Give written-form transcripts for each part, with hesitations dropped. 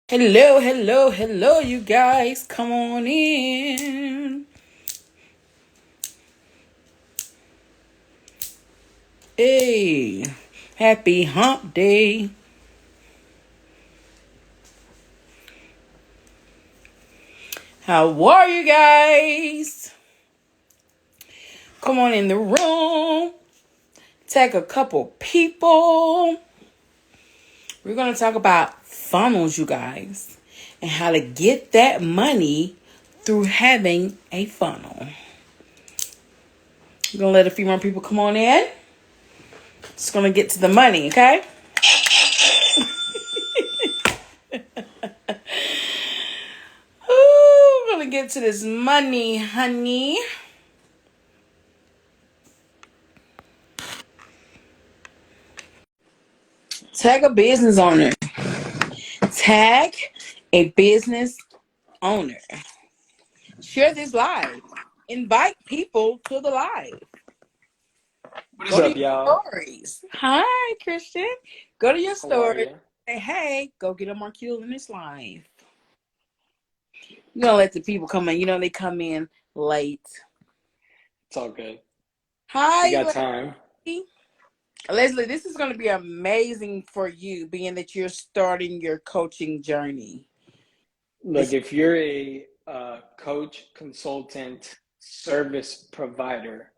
Hello, hello, hello, you guys. Come on in. Hey, happy hump day. How are you guys? Come on in the room. Tag a couple people. We're going to talk about funnels, you guys, and how to get that money through having a funnel. We're going to let a few more people come on in. Just going to get to the money, okay? Ooh, we're going to get to this money, honey. Tag a business owner. Tag a business owner. Share this live. Invite people to the live. What is Go to up, your y'all? stories. Hi, Kristian. Go to your How are story. you? Say, hey, go get a Marquita in this live. You're going to let the people come in. You know they come in late. It's all good. We Hi, got time. Leslie. Leslie, this is going to be amazing for you, being that you're starting your coaching journey. Look, if you're a coach, consultant, service provider,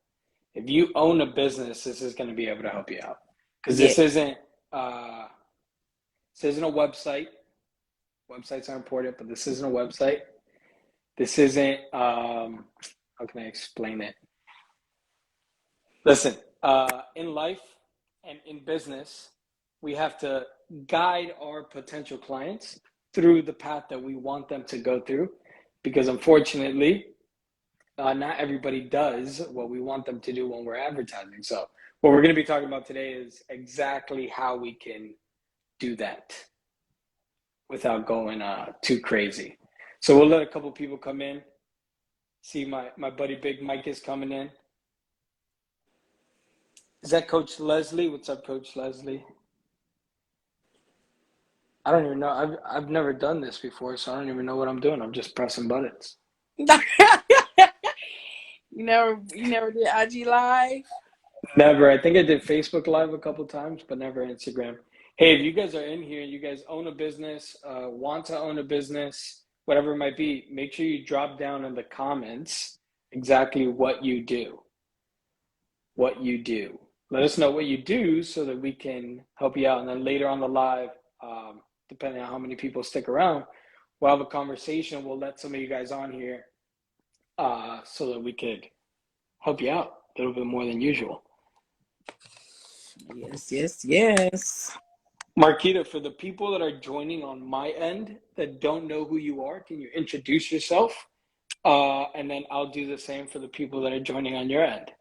if you own a business, this is going to be able to help you out. Because Yeah. uh, this isn't a website. Websites are important, but this isn't a website. This isn't. How can I explain it? Listen, in life and in business, we have to guide our potential clients through the path that we want them to go through, because unfortunately, not everybody does what we want them to do when we're advertising. So, what we're going to be talking about today is exactly how we can do that without going too crazy. So, we'll let a couple people come in. See, my buddy Big Mike is coming in. Is that Coach Leslie? What's up, Coach Leslie? I don't even know. I've never done this before, so I don't even know what I'm doing. I'm just pressing buttons. You never did IG live? Never. I think I did Facebook Live a couple times, but never Instagram. Hey, if you guys are in here, you guys own a business, want to own a business, whatever it might be, make sure you drop down in the comments exactly what you do. What you do. Let us know what you do so that we can help you out. And then later on the live, depending on how many people stick around, we'll have a conversation. We'll let some of you guys on here so that we could help you out a little bit more than usual. Yes, yes, yes. Marquita, for the people that are joining on my end that don't know who you are, can you introduce yourself? And then I'll do the same for the people that are joining on your end.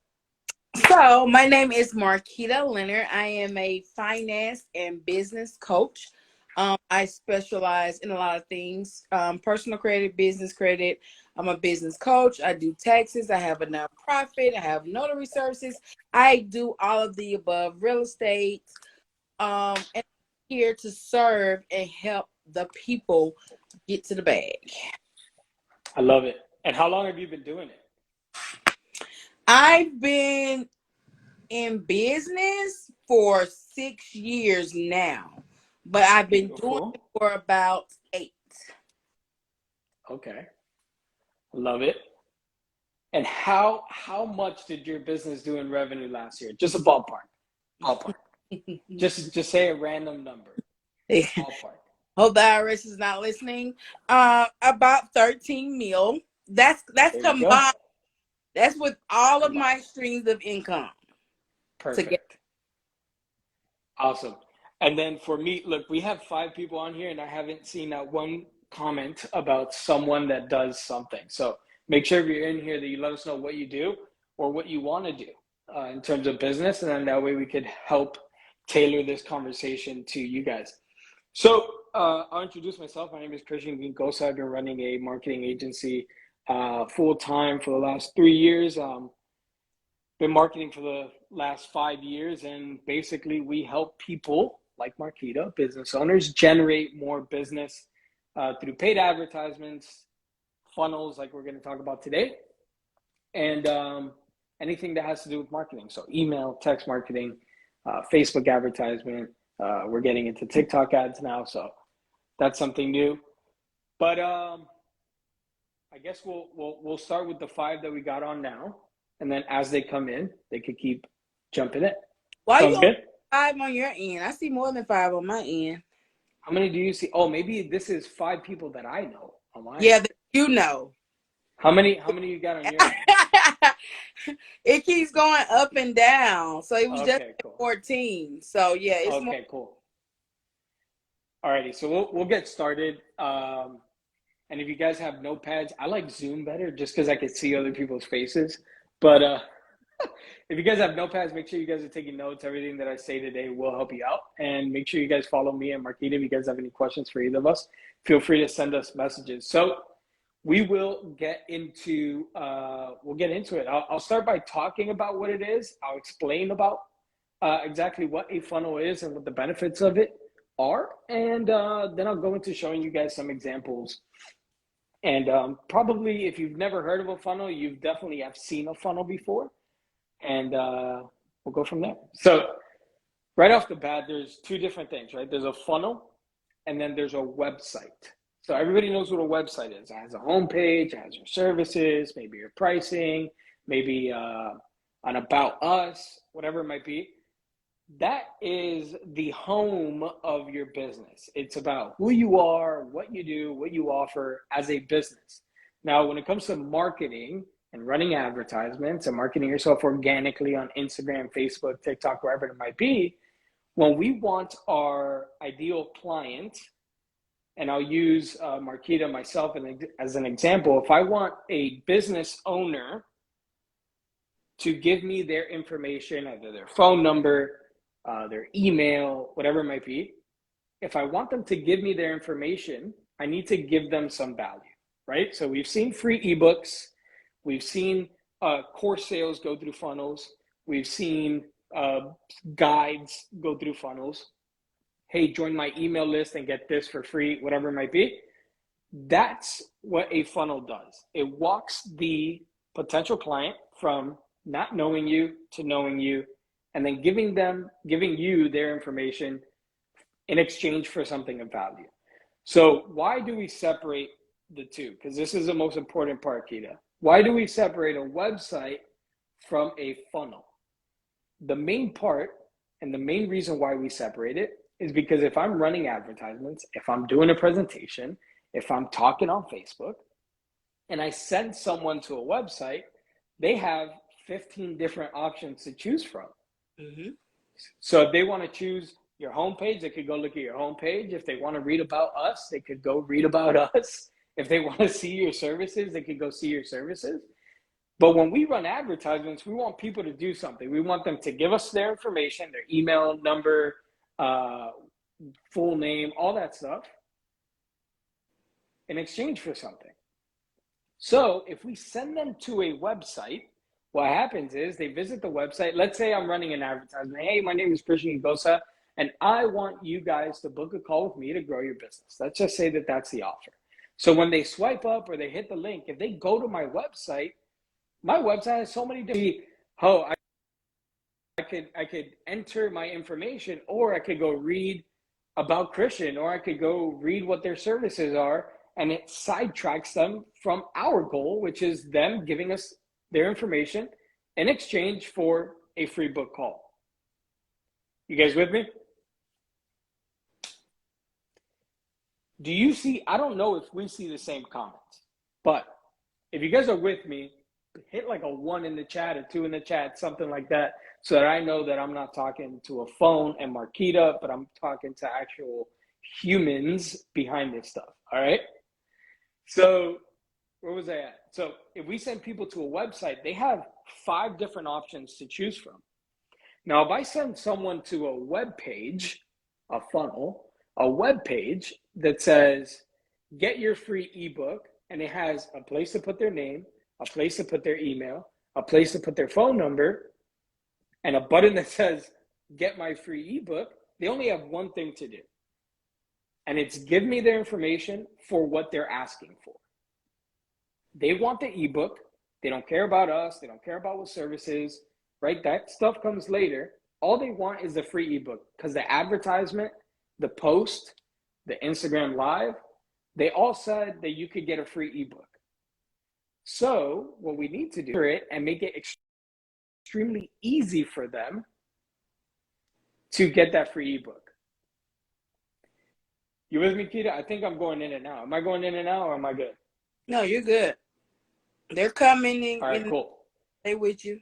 So, my name is Marquita Leonard. I am a finance and business coach. I specialize in a lot of things, personal credit, business credit. I'm a business coach. I do taxes. I have a nonprofit. I have notary services. I do all of the above, real estate. And I'm here to serve and help the people get to the bag. I love it. And how long have you been doing it? I've been in business for 6 years now, but I've been doing it Beautiful. for about 8. Okay. Love it. And how much did your business do in revenue last year? Just a ballpark. Ballpark. Just say a random number. Ballpark. Hope the IRS is not listening. About 13 mil. That's There you go. combined. That's with all of Combined. my streams of income together. Perfect. Awesome. And then for me, look, we have 5 people on here, and I haven't seen that one comment about someone that does something. So make sure if you're in here that you let us know what you do or what you want to do in terms of business, and then that way we could help tailor this conversation to you guys. So I'll introduce myself. My name is Kristian Quincosa. I've been running a marketing agency full time for the last 3 years. Been marketing for the last 5 years, and basically we help people like Marquita, business owners, generate more business through paid advertisements, funnels like we're going to talk about today, and anything that has to do with marketing. So email, text marketing, Facebook advertisement. We're getting into TikTok ads now, so that's something new. But I guess we'll start with the 5 that we got on now, and then as they come in, they could keep jumping in. Why Sounds you good? 5 on your end? I see more than 5 on my end. How many do you see? Oh, maybe this is 5 people that I know on my Yeah, end. you know. How many you got on your end? It keeps going up and down. So it was just Okay, cool. 14. So yeah, it's more. Okay, cool. Alrighty, so we'll get started. And if you guys have notepads, I like Zoom better just because I can see other people's faces. But if you guys have notepads, make sure you guys are taking notes. Everything that I say today will help you out. And make sure you guys follow me and Marquita. If you guys have any questions for either of us, feel free to send us messages. So we will get into it. I'll start by talking about what it is. I'll explain about exactly what a funnel is and what the benefits of it are. And then I'll go into showing you guys some examples. And probably if you've never heard of a funnel, you've definitely have seen a funnel before. And we'll go from there. So right off the bat, there's 2 different things, right? There's a funnel and then there's a website. So everybody knows what a website is. It has a homepage, it has your services, maybe your pricing, maybe an about us, whatever it might be. That is the home of your business. It's about who you are, what you do, what you offer as a business. Now, when it comes to marketing and running advertisements and marketing yourself organically on Instagram, Facebook, TikTok, wherever it might be, when we want our ideal client, and I'll use Marquita, myself, as an example, if I want a business owner to give me their information, either their phone number, their email, whatever it might be, if I want them to give me their information, I need to give them some value, right? So we've seen free ebooks. We've seen course sales go through funnels. We've seen guides go through funnels. Hey, join my email list and get this for free, whatever it might be. That's what a funnel does. It walks the potential client from not knowing you to knowing you, and then giving you their information in exchange for something of value. So why do we separate the two? Because this is the most important part, Kita. Why do we separate a website from a funnel? The main part and the main reason why we separate it is because if I'm running advertisements, if I'm doing a presentation, if I'm talking on Facebook, and I send someone to a website, they have 15 different options to choose from. Mm-hmm. So if they want to choose your homepage, they could go look at your homepage. If they want to read about us, they could go read about us. If they want to see your services, they could go see your services. But when we run advertisements, we want people to do something. We want them to give us their information, their email number, full name, all that stuff, in exchange for something. So if we send them to a website, what happens is they visit the website. Let's say I'm running an advertisement. Hey, my name is Kristian Quincosa, and I want you guys to book a call with me to grow your business. Let's just say that that's the offer. So when they swipe up or they hit the link, if they go to my website has so many different, I could enter my information, or I could go read about Kristian, or I could go read what their services are, and it sidetracks them from our goal, which is them giving us their information in exchange for a free book call. You guys with me? Do you see? I don't know if we see the same comments, but if you guys are with me, hit like a 1 in the chat, a 2 in the chat, something like that, so that I know that I'm not talking to a phone and Marquita, but I'm talking to actual humans behind this stuff. All right. So where was I at? So if we send people to a website, they have 5 different options to choose from. Now, if I send someone to a web page, a funnel, a web page that says, get your free ebook, and it has a place to put their name, a place to put their email, a place to put their phone number, and a button that says, get my free ebook, they only have one thing to do. and it's give me their information for what they're asking for. They want the ebook. They don't care about us. They don't care about what services, right? That stuff comes later. All they want is the free ebook, because the advertisement, the post, the Instagram live, they all said that you could get a free ebook. So what we need to do is make it extremely easy for them to get that free ebook. You with me, Kita? I think I'm going in and out. Am I going in and out, or am I good? No, you're good. They're coming All right, cool. Stay with you.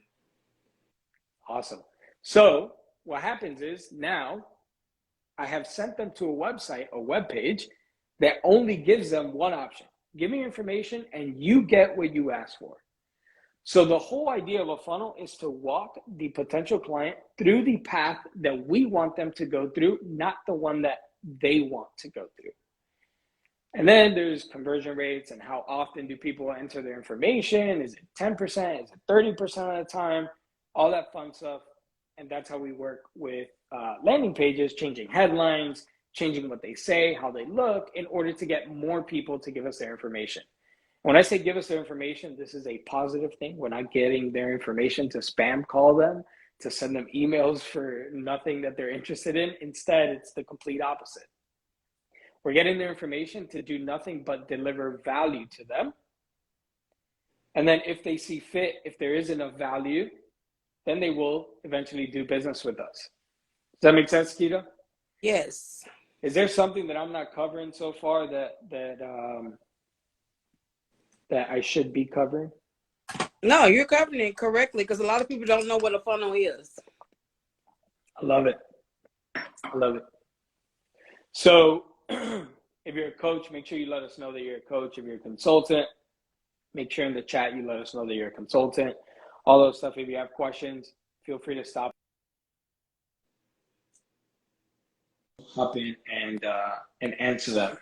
Awesome. So what happens is now I have sent them to a website, a web page that only gives them one option. Give me information and you get what you ask for. So the whole idea of a funnel is to walk the potential client through the path that we want them to go through, not the one that they want to go through. And then there's conversion rates and how often do people enter their information? Is it 10%? Is it 30% of the time? All that fun stuff. And that's how we work with landing pages, changing headlines, changing what they say, how they look, in order to get more people to give us their information. When I say give us their information, this is a positive thing. We're not getting their information to spam call them, to send them emails for nothing that they're interested in. Instead, it's the complete opposite. We're getting their information to do nothing but deliver value to them. And then if they see fit, if there is enough value, then they will eventually do business with us. Does that make sense, Kita? Yes. Is there something that I'm not covering so far that I should be covering? No, you're covering it correctly, because a lot of people don't know what a funnel is. I love it. I love it. So if you're a coach, make sure you let us know that you're a coach. If you're a consultant, make sure in the chat you let us know that you're a consultant. All those stuff. If you have questions, feel free to stop, hop in, and answer them.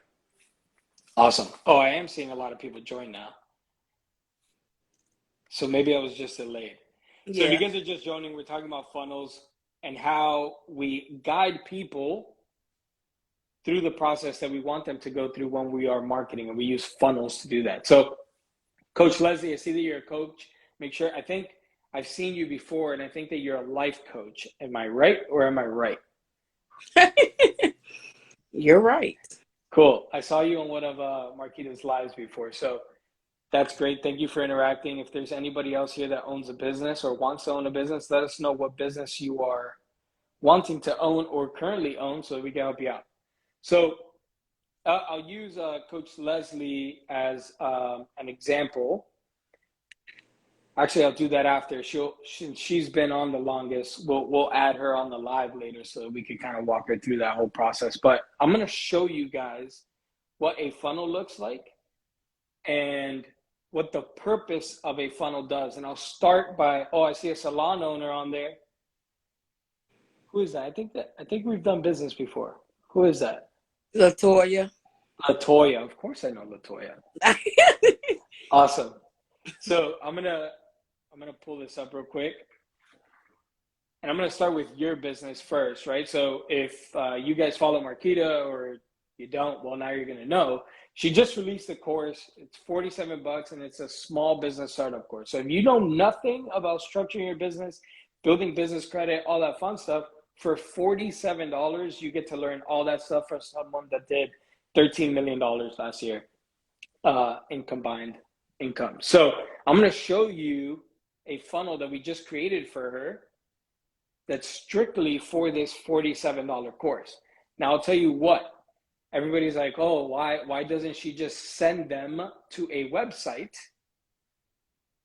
Awesome. Oh, I am seeing a lot of people join now. So maybe I was just delayed. So if you guys are just joining, we're talking about funnels and how we guide people through the process that we want them to go through when we are marketing, and we use funnels to do that. So Coach Leslie, I see that you're a coach. Make sure, I think I've seen you before, and I think that you're a life coach. Am I right, or am I right? You're right. Cool. I saw you on one of Marquita's lives before. So that's great. Thank you for interacting. If there's anybody else here that owns a business or wants to own a business, let us know what business you are wanting to own or currently own so we can help you out. So I'll use Coach Leslie as an example. Actually, I'll do that after. She's been on the longest. We'll add her on the live later so that we can kind of walk her through that whole process. But I'm going to show you guys what a funnel looks like and what the purpose of a funnel does. And I'll start by, I see a salon owner on there. Who is that? I think we've done business before. Who is that? Latoya. Latoya. Of course I know Latoya. Awesome. So I'm gonna pull this up real quick, and I'm gonna start with your business first, right? So if you guys follow Marquita or you don't, well, now you're gonna know. She just released a course. It's $47, and it's a small business startup course. So if you know nothing about structuring your business, building business credit, all that fun stuff, for $47, you get to learn all that stuff from someone that did $13 million last year in combined income. So I'm going to show you a funnel that we just created for her that's strictly for this $47 course. Now I'll tell you what, everybody's like, oh, why doesn't she just send them to a website,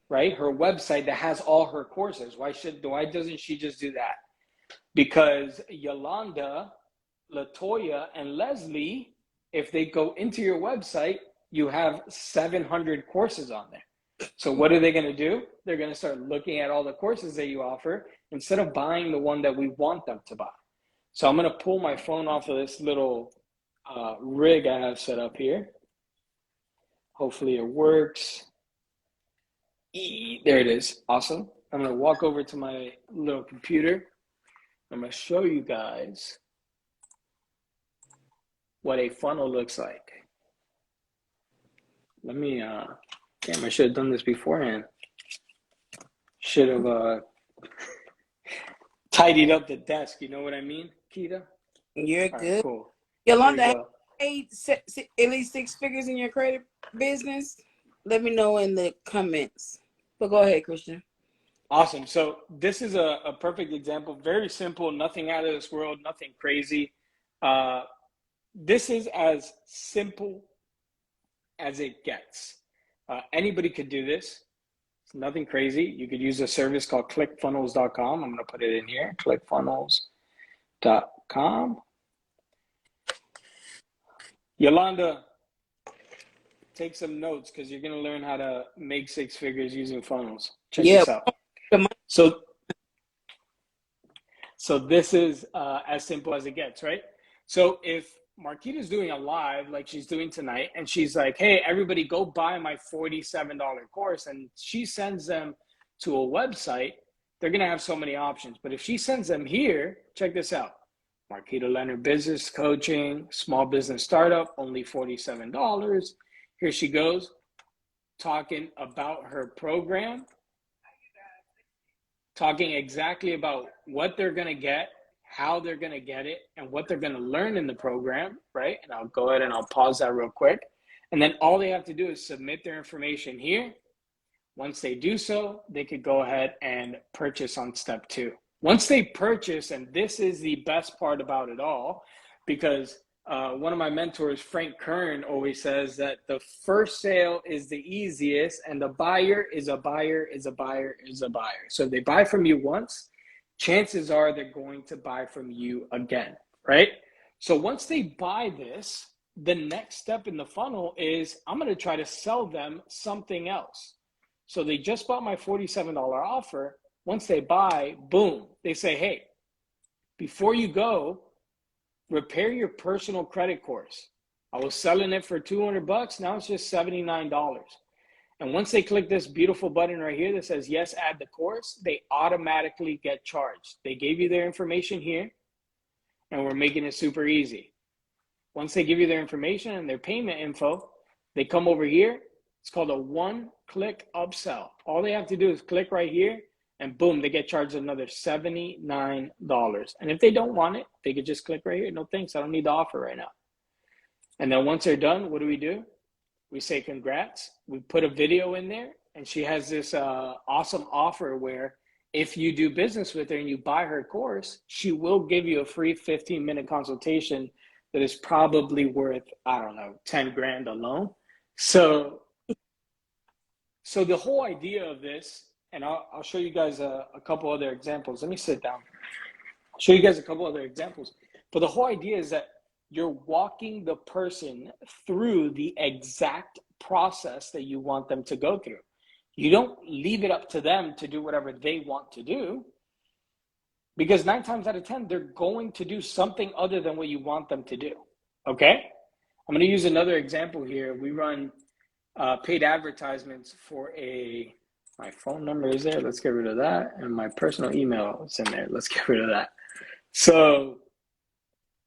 right? Her website that has all her courses. Why doesn't she just do that? Because Yolanda, Latoya, and Leslie, if they go into your website, you have 700 courses on there. So what are they going to do? They're going to start looking at all the courses that you offer instead of buying the one that we want them to buy. So I'm going to pull my phone off of this little rig I have set up here. Hopefully it works. There it is. Awesome. I'm going to walk over to my little computer. I'm going to show you guys what a funnel looks like. Let me, damn, I should have done this beforehand. Should have tidied up the desk. You know what I mean, Kita? You're All right, good. cool. Here we Yolanda, have go. you made at least 6 figures in your credit business? Let me know in the comments. But go ahead, Kristian. Awesome. So this is a perfect example. Very simple, nothing out of this world, nothing crazy. This is as simple as it gets. Anybody could do this. It's nothing crazy. You could use a service called clickfunnels.com. I'm going to put it in here, clickfunnels.com. Yolanda, take some notes because you're going to learn how to make 6 figures using funnels. Check this out. So this is as simple as it gets, right? So if Marquita's doing a live like she's doing tonight, and she's like, hey, everybody go buy my $47 course, and she sends them to a website, they're going to have so many options. But if she sends them here, check this out. Marquita Leonard Business Coaching, Small Business Startup, only $47. Here she goes, talking about her program, talking exactly about what they're going to get, how they're going to get it, and what they're going to learn in the program, right? And I'll go ahead and I'll pause that real quick. And then all they have to do is submit their information here. Once they do so, they could go ahead and purchase on step 2. Once they purchase, and this is the best part about it all, because one of my mentors, Frank Kern, always says that the first sale is the easiest, and the buyer is a buyer is a buyer is a buyer. So if they buy from you once, chances are they're going to buy from you again, right? So once they buy this, the next step in the funnel is I'm going to try to sell them something else. So they just bought my $47 offer. Once they buy, boom, they say, hey, before you go, repair your personal credit course. I was selling it for $200. Now it's just $79. And once they click this beautiful button right here that says, yes, add the course, they automatically get charged. They gave you their information here, and we're making it super easy. Once they give you their information and their payment info, they come over here. It's called a one-click upsell. All they have to do is click right here, and boom, they get charged another $79. And if they don't want it, they could just click right here. No thanks, I don't need the offer right now. And then once they're done, what do? We say congrats. We put a video in there, and she has this awesome offer where if you do business with her and you buy her course, she will give you a free 15-minute consultation that is probably worth, I don't know, 10 grand alone. So the whole idea of this, and I'll show you guys a couple other examples. Let me sit down. I'll show you guys a couple other examples. But the whole idea is that you're walking the person through the exact process that you want them to go through. You don't leave it up to them to do whatever they want to do, because 9 times out of 10, they're going to do something other than what you want them to do, okay? I'm going to use another example here. We run paid advertisements for my phone number is there. Let's get rid of that. And my personal email is in there. Let's get rid of that. So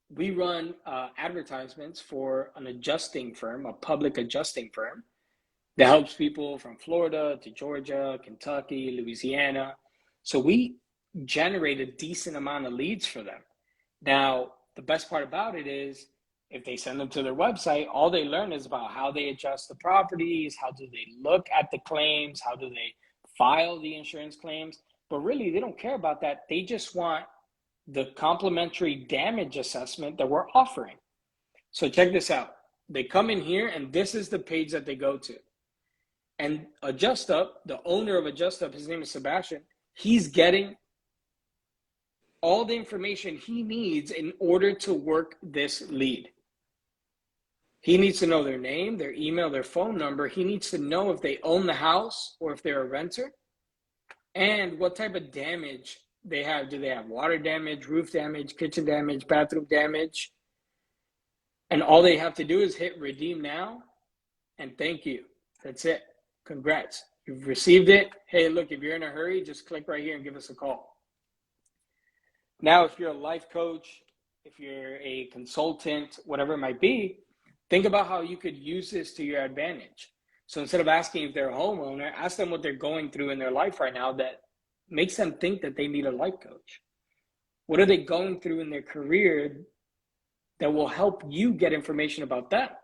we run advertisements for an adjusting firm, a public adjusting firm that helps people from Florida to Georgia, Kentucky, Louisiana. So we generate a decent amount of leads for them. Now, the best part about it is if they send them to their website, all they learn is about how they adjust the properties, how do they look at the claims, how do they file the insurance claims. But really, they don't care about that. They just want the complimentary damage assessment that we're offering. So check this out. They come in here, and this is the page that they go to. And Adjust Up, the owner of Adjust Up, his name is Sebastian, he's getting all the information he needs in order to work this lead. He needs to know their name, their email, their phone number. He needs to know if they own the house or if they're a renter, and what type of damage they have. Do they have water damage, roof damage, kitchen damage, bathroom damage? And all they have to do is hit redeem now and thank you. That's it. Congrats. You've received it. Hey, look, if you're in a hurry, just click right here and give us a call. Now, if you're a life coach, if you're a consultant, whatever it might be, think about how you could use this to your advantage. So instead of asking if they're a homeowner, ask them what they're going through in their life right now that makes them think that they need a life coach. What are they going through in their career that will help you get information about that?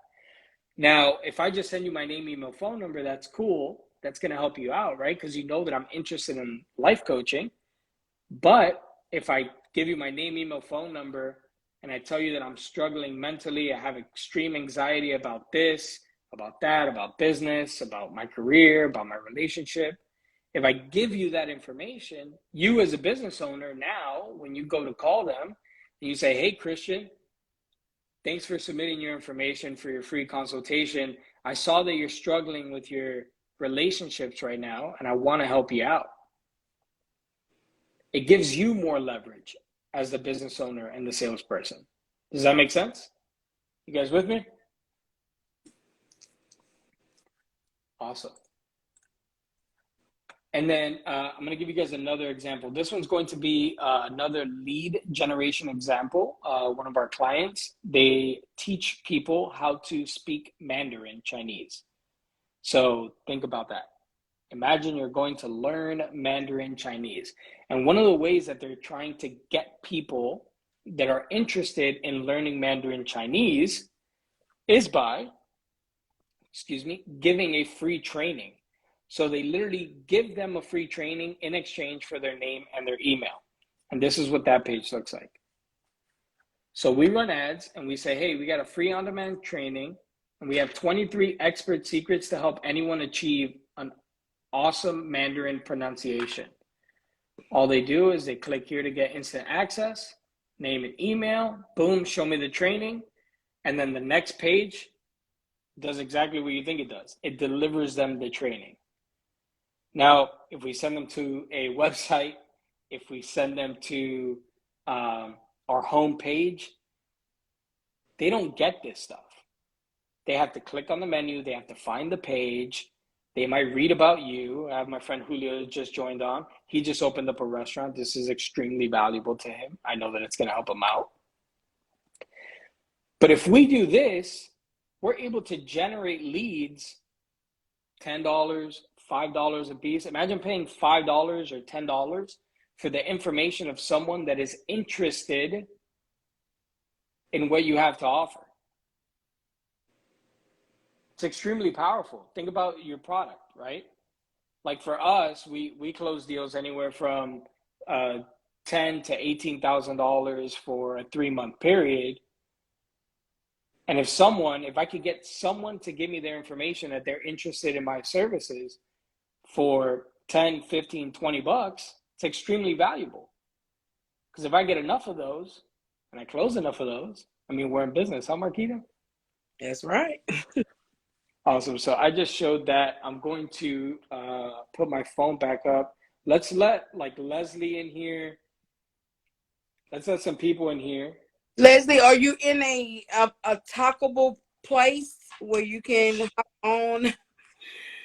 Now, if I just send you my name, email, phone number, that's cool. That's going to help you out, right? Because you know that I'm interested in life coaching. But if I give you my name, email, phone number, and I tell you that I'm struggling mentally, I have extreme anxiety about this, about that, about business, about my career, about my relationship. If I give you that information, you as a business owner now, when you go to call them, and you say, hey, Kristian, thanks for submitting your information for your free consultation. I saw that you're struggling with your relationships right now, and I want to help you out. It gives you more leverage as the business owner and the salesperson. Does that make sense? You guys with me? Awesome. And then I'm going to give you guys another example. This one's going to be another lead generation example. One of our clients, they teach people how to speak Mandarin Chinese. So think about that. Imagine you're going to learn Mandarin Chinese. And one of the ways that they're trying to get people that are interested in learning Mandarin Chinese is by, giving a free training. So they literally give them a free training in exchange for their name and their email. And this is what that page looks like. So we run ads and we say, hey, we got a free on-demand training and we have 23 expert secrets to help anyone achieve an awesome Mandarin pronunciation. All they do is they click here to get instant access, name and email, boom, show me the training. And then the next page does exactly what you think it does. It delivers them the training. Now, if we send them to a website, if we send them to our home page, they don't get this stuff. They have to click on the menu. They have to find the page. They might read about you. I have my friend Julio just joined on. He just opened up a restaurant. This is extremely valuable to him. I know that it's going to help him out. But if we do this, we're able to generate leads, $10, $5 a piece. Imagine paying $5 or $10 for the information of someone that is interested in what you have to offer. It's extremely powerful. Think about your product, right? Like for us, we close deals anywhere from $10,000 to $18,000 for a 3-month period. And if I could get someone to give me their information that they're interested in my services for 10, 15, 20 bucks, it's extremely valuable. Because if I get enough of those and I close enough of those, I mean, we're in business, huh, Marquita? That's right. Awesome. So I just showed that. I'm going to put my phone back up. Let's let Leslie in here. Let's let some people in here. Leslie, are you in a talkable place where you can hop on?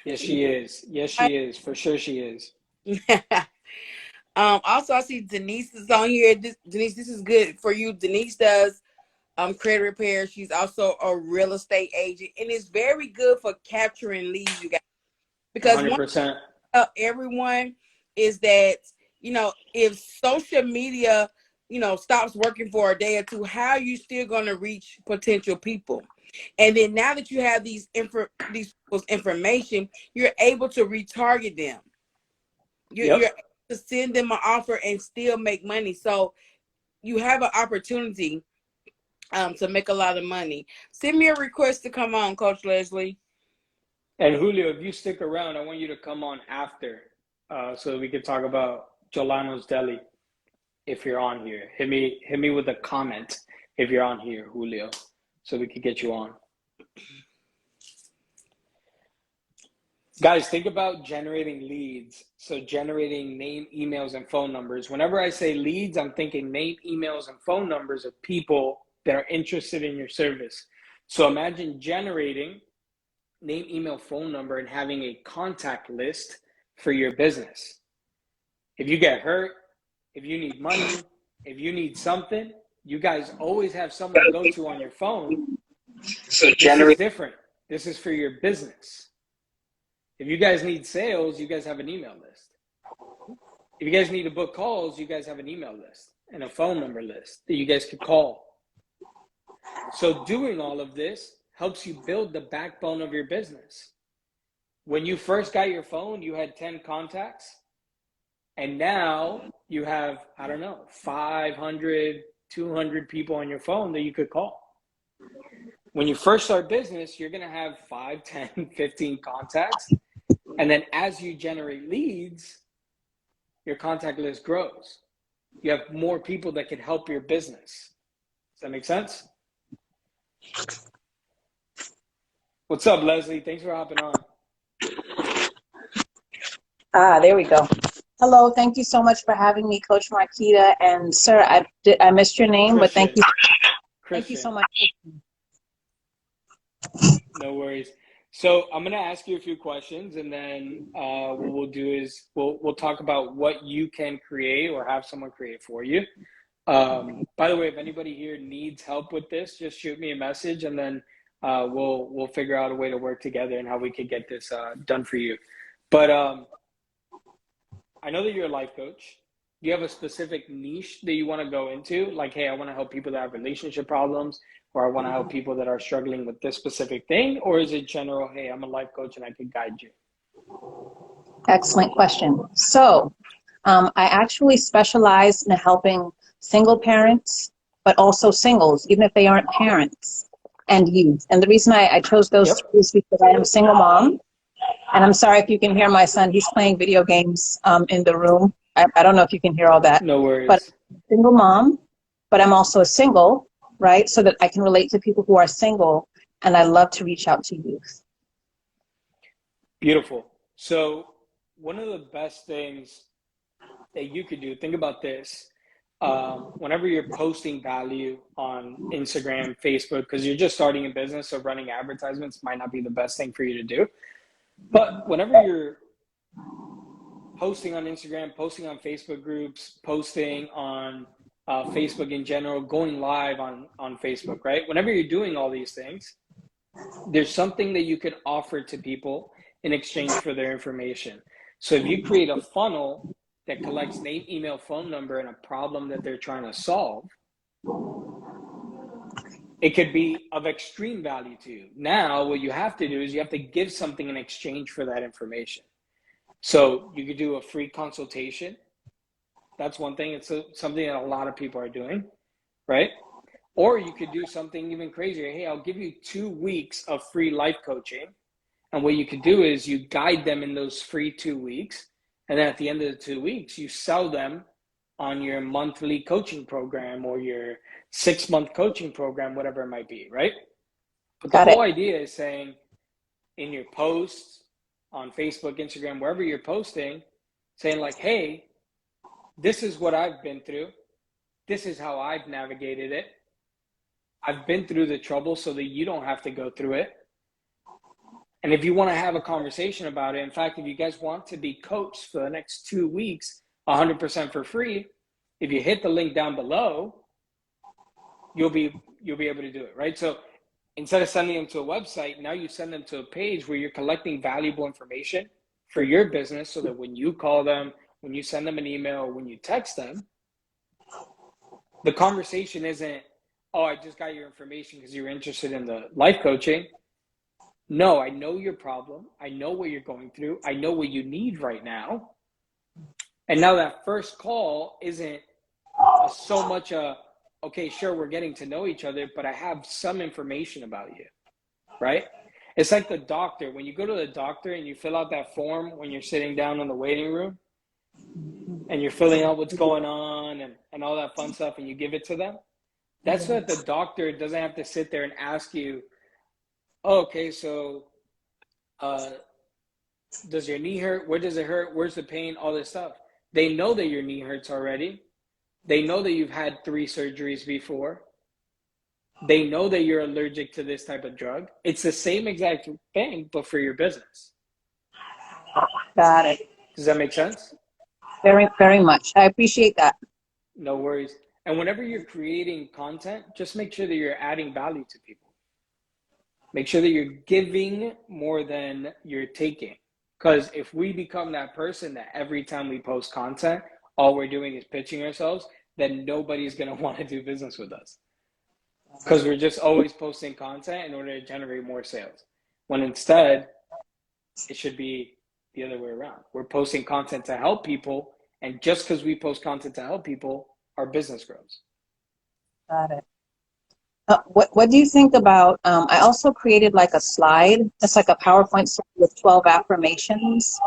Yes, she is. Yes, she is. For sure she is. Also, I see Denise is on here. Denise, this is good for you. Denise does credit repair. She's also a real estate agent, and it's very good for capturing leads, you guys. Because 100%. Everyone is that, if social media, stops working for a day or two, how are you still going to reach potential people? And then now that you have these people's information, you're able to retarget them. You're able to send them an offer and still make money. So you have an opportunity to make a lot of money. Send me a request to come on, Coach Leslie. And Julio, if you stick around, I want you to come on after so that we can talk about Jolano's Deli. If you're on here, hit me with a comment if you're on here, Julio, so we can get you on. Guys, think about generating leads. So generating name, emails, and phone numbers. Whenever I say leads, I'm thinking name, emails, and phone numbers of people that are interested in your service. So imagine generating name, email, phone number, and having a contact list for your business. If you get hurt, if you need money, if you need something, you guys always have someone to go to on your phone. So this is different. This is for your business. If you guys need sales, you guys have an email list. If you guys need to book calls, you guys have an email list and a phone number list that you guys could call. So doing all of this helps you build the backbone of your business. When you first got your phone, you had 10 contacts. And now you have, I don't know, 500, 200 people on your phone that you could call. When you first start business, you're going to have 5, 10, 15 contacts. And then as you generate leads, your contact list grows. You have more people that can help your business. Does that make sense? What's up, Leslie? Thanks for hopping on. There we go. Hello, thank you so much for having me, Coach Marquita. And sir, I missed your name, Kristian. but thank you. Kristian. Thank you so much. No worries. So I'm going to ask you a few questions, and then what we'll do is we'll talk about what you can create or have someone create for you. By the way, if anybody here needs help with this, just shoot me a message, and then we'll figure out a way to work together and how we could get this done for you. But I know that you're a life coach. Do you have a specific niche that you want to go into? Like, hey, I want to help people that have relationship problems, or I want to help people that are struggling with this specific thing? Or is it general, hey, I'm a life coach and I can guide you? Excellent question. So I actually specialize in helping single parents, but also singles, even if they aren't parents, and youth. And the reason I chose those three is because I am a single mom. And I'm sorry if you can hear my son. He's playing video games in the room. I don't know if you can hear all that. No worries. But I'm a single mom, but I'm also a single, right? So that I can relate to people who are single, and I love to reach out to youth. Beautiful. So one of the best things that you could do, think about this, whenever you're posting value on Instagram, Facebook, because you're just starting a business, so running advertisements might not be the best thing for you to do. But whenever you're posting on Instagram, posting on Facebook groups, posting on Facebook in general, going live on Facebook, right? Whenever you're doing all these things, there's something that you could offer to people in exchange for their information. So if you create a funnel that collects name, email, phone number, and a problem that they're trying to solve, it could be of extreme value to you. Now, what you have to do is you have to give something in exchange for that information. So you could do a free consultation. That's one thing. It's something that a lot of people are doing, right? Or you could do something even crazier. Hey, I'll give you 2 weeks of free life coaching. And what you could do is you guide them in those free 2 weeks. And then at the end of the 2 weeks, you sell them on your monthly coaching program or your 6-month coaching program, whatever it might be, right? But the whole idea is saying in your posts on Facebook, Instagram, wherever you're posting, saying like, hey, this is what I've been through. This is how I've navigated it. I've been through the trouble so that you don't have to go through it. And if you want to have a conversation about it, in fact, if you guys want to be coached for the next 2 weeks, 100% for free, if you hit the link down below, you'll be able to do it, right? So instead of sending them to a website, now you send them to a page where you're collecting valuable information for your business so that when you call them, when you send them an email, or when you text them, the conversation isn't, oh, I just got your information because you're interested in the life coaching. No, I know your problem. I know what you're going through. I know what you need right now. And now that first call isn't so much okay, sure, we're getting to know each other, but I have some information about you, right? It's like the doctor. When you go to the doctor and you fill out that form when you're sitting down in the waiting room and you're filling out what's going on and all that fun stuff and you give it to them, that's so that the doctor doesn't have to sit there and ask you, oh, okay, so does your knee hurt? Where does it hurt? Where's the pain? All this stuff. They know that your knee hurts already. They know that you've had 3 surgeries before. They know that you're allergic to this type of drug. It's the same exact thing, but for your business. Got it. Does that make sense? Very, very much. I appreciate that. No worries. And whenever you're creating content, just make sure that you're adding value to people. Make sure that you're giving more than you're taking. Because if we become that person that every time we post content, all we're doing is pitching ourselves, then nobody's going to want to do business with us. Because we're just always posting content in order to generate more sales. When instead, it should be the other way around. We're posting content to help people. And just because we post content to help people, our business grows. Got it. What do you think about, I also created like a slide. It's like a PowerPoint slide with 12 affirmations.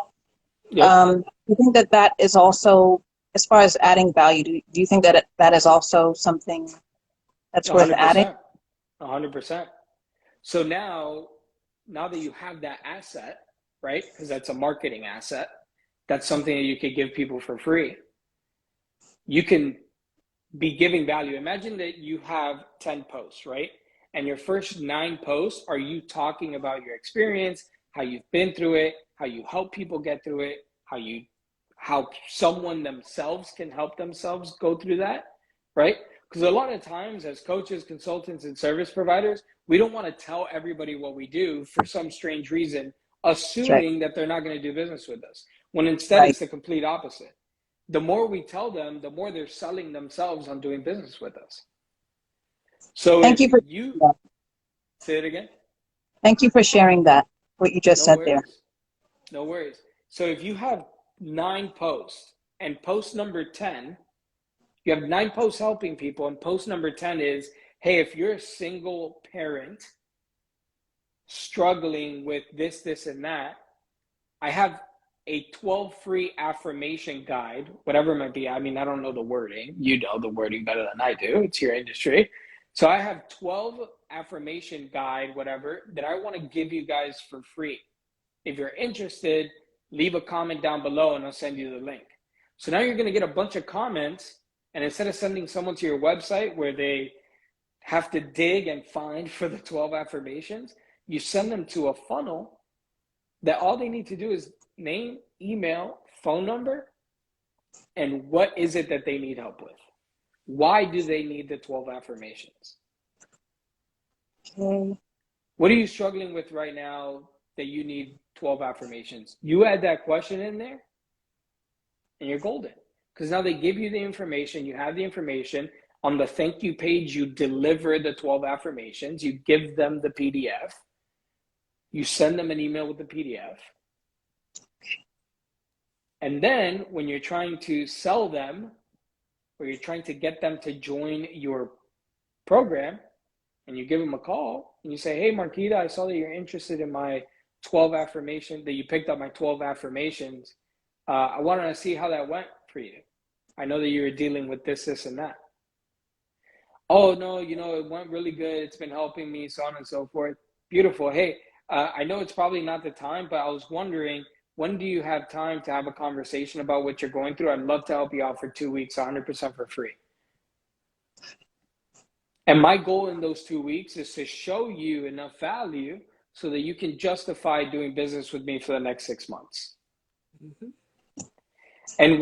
Yep. You think that that is also, as far as adding value, do you think that that is also something that's worth adding? 100%. So now that you have that asset, right? Because that's a marketing asset. That's something that you could give people for free. You can be giving value. Imagine that you have 10 posts, right? And your first 9 posts are you talking about your experience, how you've been through it, how you help people get through it, how someone themselves can help themselves go through that, right? Because a lot of times as coaches, consultants, and service providers, we don't want to tell everybody what we do for some strange reason, assuming that they're not going to do business with us, when instead it's the complete opposite. The more we tell them, the more they're selling themselves on doing business with us. So Thank you for say it again. Thank you for sharing that, what you just said there. No worries. So if you have 9 posts and post number 10, you have 9 posts helping people, and post number 10 is, hey, if you're a single parent struggling with this, this, and that, I have a 12 free affirmation guide, whatever it might be. I mean, I don't know the wording. You know the wording better than I do. It's your industry. So I have 12 affirmation guide, whatever, that I want to give you guys for free. If you're interested, leave a comment down below and I'll send you the link. So now you're going to get a bunch of comments, and instead of sending someone to your website where they have to dig and find for the 12 affirmations, you send them to a funnel that all they need to do is name, email, phone number, and what is it that they need help with? Why do they need the 12 affirmations? Okay. What are you struggling with right now that you need 12 affirmations? You add that question in there and you're golden. Because now they give you the information, you have the information. On the thank you page, you deliver the 12 affirmations, you give them the PDF, you send them an email with the PDF. And then when you're trying to sell them, or you're trying to get them to join your program, and you give them a call and you say, hey, Marquita, I saw that you're interested in my 12 affirmations, that you picked up my 12 affirmations. I wanted to see how that went for you. I know that you were dealing with this, this, and that. Oh, no, it went really good. It's been helping me, so on and so forth. Beautiful. Hey, I know it's probably not the time, but I was wondering, when do you have time to have a conversation about what you're going through? I'd love to help you out for 2 weeks, 100% for free. And my goal in those 2 weeks is to show you enough value so that you can justify doing business with me for the next 6 months. Mm-hmm. And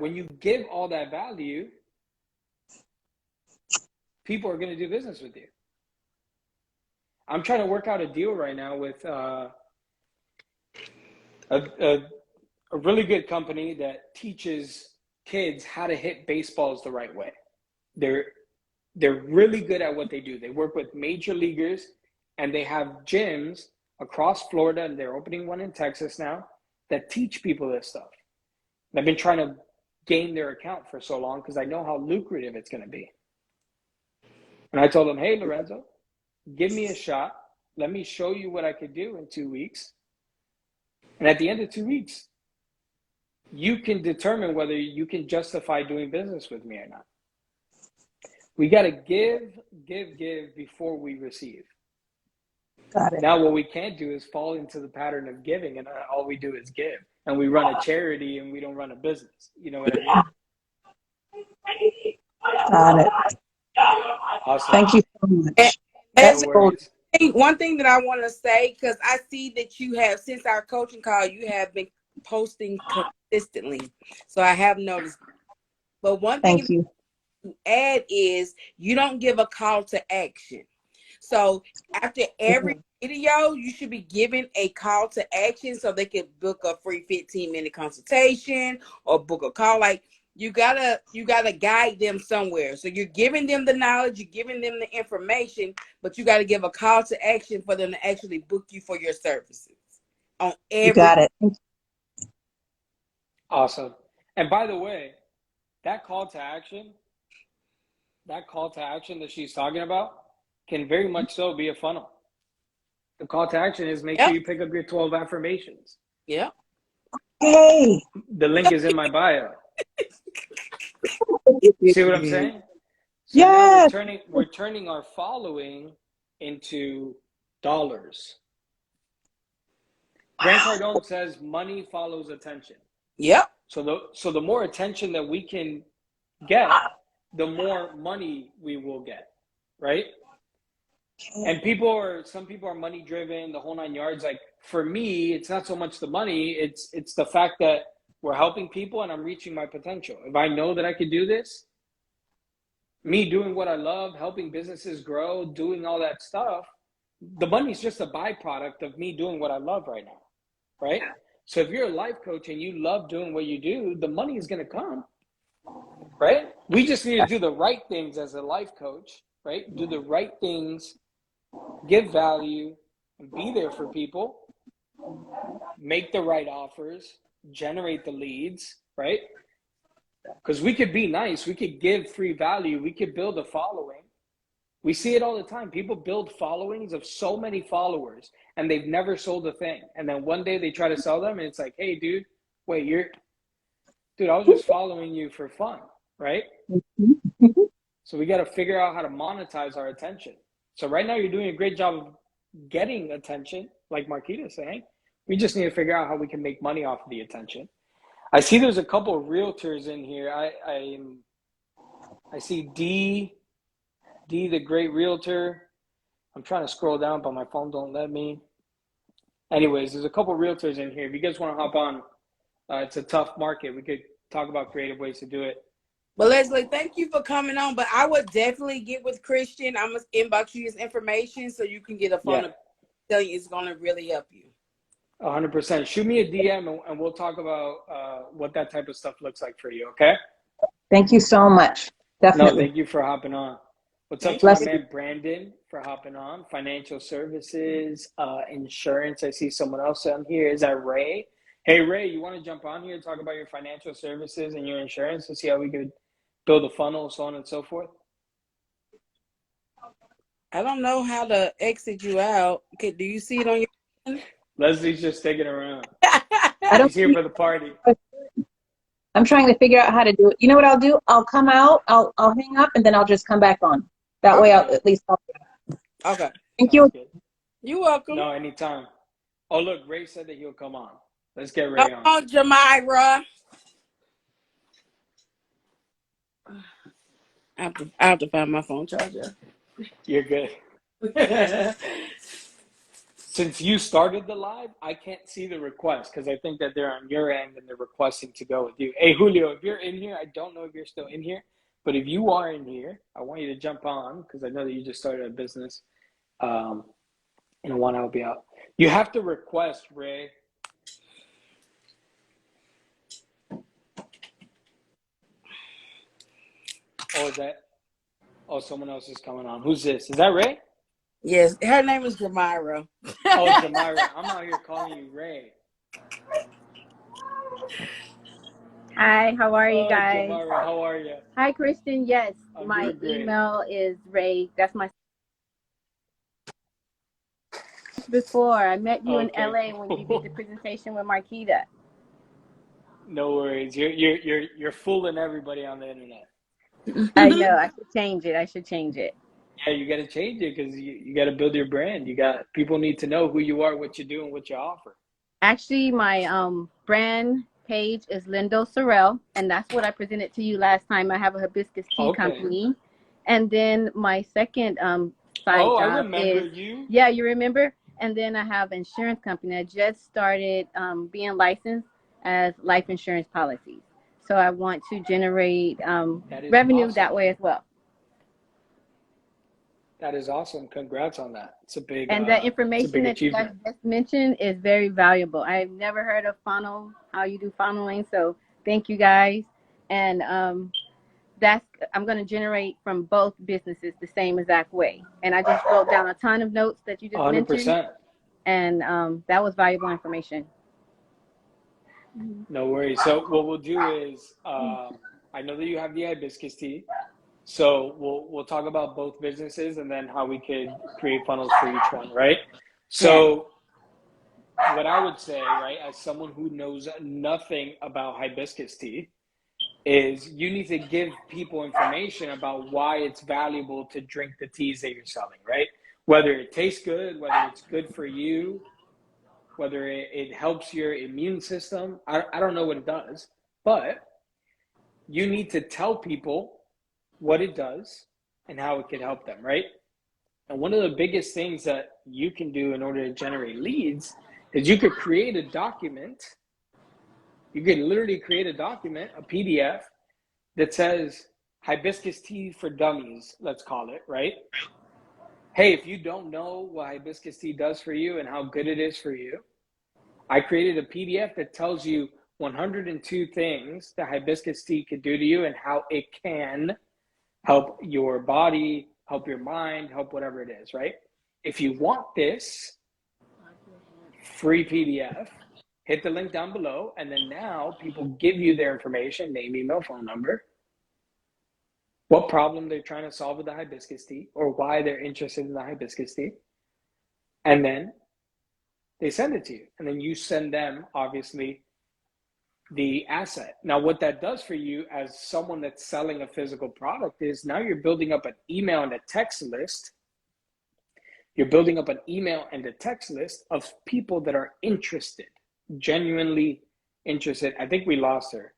when you give all that value, people are going to do business with you. I'm trying to work out a deal right now with a really good company that teaches kids how to hit baseballs the right way. They're really good at what they do. They work with major leaguers, and they have gyms across Florida, and they're opening one in Texas now, that teach people this stuff. And I've been trying to gain their account for so long because I know how lucrative it's going to be. And I told them, hey, Lorenzo, give me a shot. Let me show you what I could do in 2 weeks. And at the end of 2 weeks, you can determine whether you can justify doing business with me or not. We got to give before we receive. Got it. Now, what we can't do is fall into the pattern of giving, and all we do is give. And we run a charity, and we don't run a business. You know what I mean? Got it. Awesome. Thank you so much. That's cool. One thing that I want to say, because I see that you have, since our coaching call, you have been posting consistently. So I have noticed. But one thing add is you don't give a call to action. So after every video, you should be giving a call to action so they can book a free 15-minute consultation or book a call. Like you gotta guide them somewhere. So you're giving them the knowledge, you're giving them the information, but you gotta give a call to action for them to actually book you for your services on You every. got it. Awesome. And by the way, that call to action, that she's talking about can very much so be a funnel. The call to action is make sure you pick up your 12 affirmations. Yeah. Hey. The link is in my bio. See what I'm saying? So yes. now we're turning our following into dollars. Grant Cardone says money follows attention. Yep. So the more attention that we can get, the more money we will get, right? And some people are money driven, the whole 9 yards. Like for me, it's not so much the money, it's the fact that we're helping people and I'm reaching my potential. If I know that I could do this, me doing what I love, helping businesses grow, doing all that stuff, the money's just a byproduct of me doing what I love right now, right? So if you're a life coach and you love doing what you do, the money is going to come, right? We just need to do the right things as a life coach, right? Do the right things, give value, and be there for people, make the right offers, generate the leads, right? Because we could be nice, we could give free value, we could build a following. We see it all the time. People build followings of so many followers and they've never sold a thing. And then one day they try to sell them and it's like, hey, dude, wait, I was just following you for fun, right? So we got to figure out how to monetize our attention. So right now you're doing a great job of getting attention, like Marquita's saying. We just need to figure out how we can make money off of the attention. I see there's a couple of realtors in here. I see D, the great realtor. I'm trying to scroll down, but my phone don't let me. Anyways, there's a couple of realtors in here. If you guys want to hop on, it's a tough market. We could talk about creative ways to do it. But Leslie, thank you for coming on. But I would definitely get with Kristian. I'm going to inbox you his information so you can get a phone. Tell you it's going to really help you. 100%. Shoot me a DM and we'll talk about what that type of stuff looks like for you, okay? Thank you so much. Definitely. No, thank you for hopping on. What's up to my man Brandon for hopping on? Financial services, insurance. I see someone else on here. Is that Ray? Hey, Ray, you want to jump on here and talk about your financial services and your insurance to see how we could build a funnel, so on and so forth? I don't know how to exit you out. Okay, do you see it on your? Leslie's just sticking around. She's here for the party. I'm trying to figure out how to do it. You know what I'll do? I'll come out, I'll hang up, and then I'll just come back on. That way I'll at least help you. Okay. Thank you. You're welcome. No, anytime. Oh, look, Ray said that he'll come on. Let's get Ray on. Come on, Jamira. I have to find my phone charger. You're good. Since you started the live, I can't see the request because I think that they're on your end and they're requesting to go with you. Hey, Julio, if you're in here, I don't know if you're still in here, but if you are in here, I want you to jump on because I know that you just started a business and I want to help you out. You have to request, Ray. Someone else is coming on. Who's this? Is that Ray? Yes, her name is Jamira. Jamira. I'm out here calling you Ray. Hi, how are you guys? Jamira, how are you? Hi, Kristian. Yes, my great. email is Ray. That's my. Before I met you in LA when you did the presentation with Marquita. No worries. You're fooling everybody on the internet. I know. I should change it. Yeah, you got to change it because you got to build your brand. People need to know who you are, what you do, and what you offer. Actually, my brand page is Lindo Sorrell, and that's what I presented to you last time. I have a hibiscus tea company, and then my second side job I remember you. Yeah, you remember. And then I have an insurance company. I just started being licensed as life insurance policies. So I want to generate revenue awesome. That way as well. That is awesome. Congrats on that. It's a big and the information that you guys just mentioned is very valuable. I've never heard of funnel, how you do funneling. So thank you guys. And I'm going to generate from both businesses the same exact way. And I just wrote down a ton of notes that you just 100%. Mentioned. And that was valuable information. No worries. So what we'll do is, I know that you have the hibiscus tea. So we'll talk about both businesses and then how we could create funnels for each one, right? So what I would say, right, as someone who knows nothing about hibiscus tea, is you need to give people information about why it's valuable to drink the teas that you're selling, right? Whether it tastes good, whether it's good for you, whether it helps your immune system. I don't know what it does, but you need to tell people what it does and how it could help them, right? And one of the biggest things that you can do in order to generate leads is you could create a document. You could literally create a document, a PDF, that says hibiscus tea for dummies, let's call it, right? Hey, if you don't know what hibiscus tea does for you and how good it is for you, I created a PDF that tells you 102 things that hibiscus tea could do to you and how it can help your body, help your mind, help whatever it is, right? If you want this free PDF, hit the link down below, and then now people give you their information, name, email, phone number, what problem they're trying to solve with the hibiscus tea, or why they're interested in the hibiscus tea, and then they send it to you, and then you send them, obviously, the asset. Now, what that does for you as someone that's selling a physical product is now you're building up an email and a text list. You're building up an email and a text list of people that are interested, genuinely interested. I think we lost her.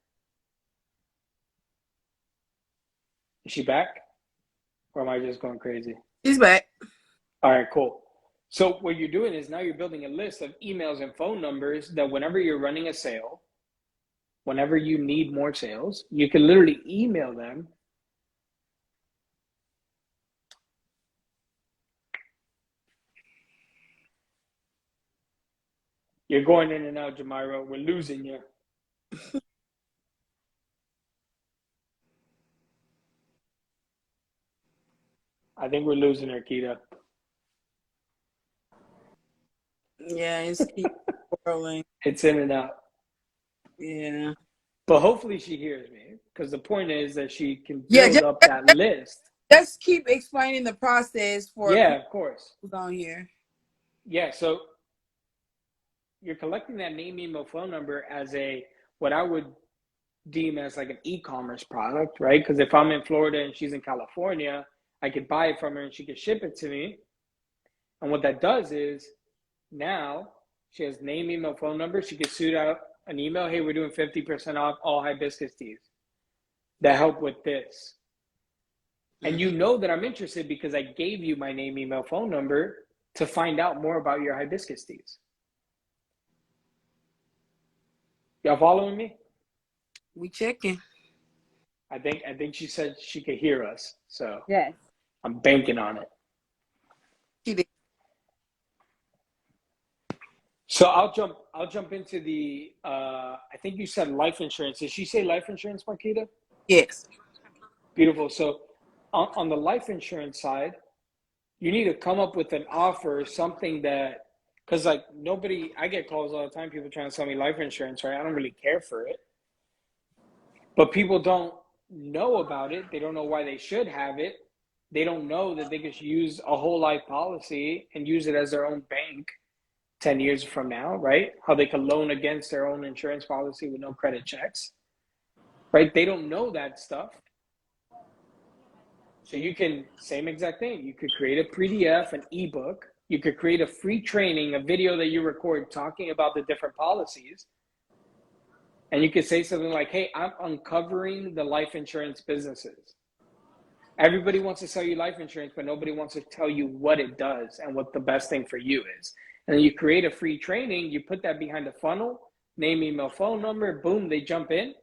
Is she back? Or am I just going crazy? She's back. All right, cool. So what you're doing is now you're building a list of emails and phone numbers that whenever you're running a sale, whenever you need more sales, you can literally email them. You're going in and out, Jamira. We're losing you. I think we're losing her, Keita. Yeah, it's keep rolling. It's in and out. Yeah. But hopefully she hears me, because the point is that she can build up that list. Just keep explaining the process for of course. Who's on here. Yeah, so you're collecting that name, email, phone number as what I would deem as like an e-commerce product, right? Because if I'm in Florida and she's in California, I could buy it from her and she could ship it to me. And what that does is now she has name, email, phone number. She could shoot out an email. Hey, we're doing 50% off all hibiscus teas that help with this. And you know that I'm interested because I gave you my name, email, phone number to find out more about your hibiscus teas. Y'all following me? We checking. I think she said she could hear us. So yes. I'm banking on it. She did. So I'll jump into the I think you said life insurance. Did she say life insurance, Marquita? Yes. Beautiful. So on the life insurance side, you need to come up with an offer, something that, because like I get calls all the time, people trying to sell me life insurance, right? I don't really care for it. But people don't know about it. They don't know why they should have it. They don't know that they could use a whole life policy and use it as their own bank 10 years from now, right? How they can loan against their own insurance policy with no credit checks, right? They don't know that stuff. So you can, same exact thing. You could create a PDF, an ebook. You could create a free training, a video that you record talking about the different policies. And you could say something like, hey, I'm uncovering the life insurance businesses. Everybody wants to sell you life insurance, but nobody wants to tell you what it does and what the best thing for you is. And then you create a free training, you put that behind a funnel, name, email, phone number, boom, they jump in.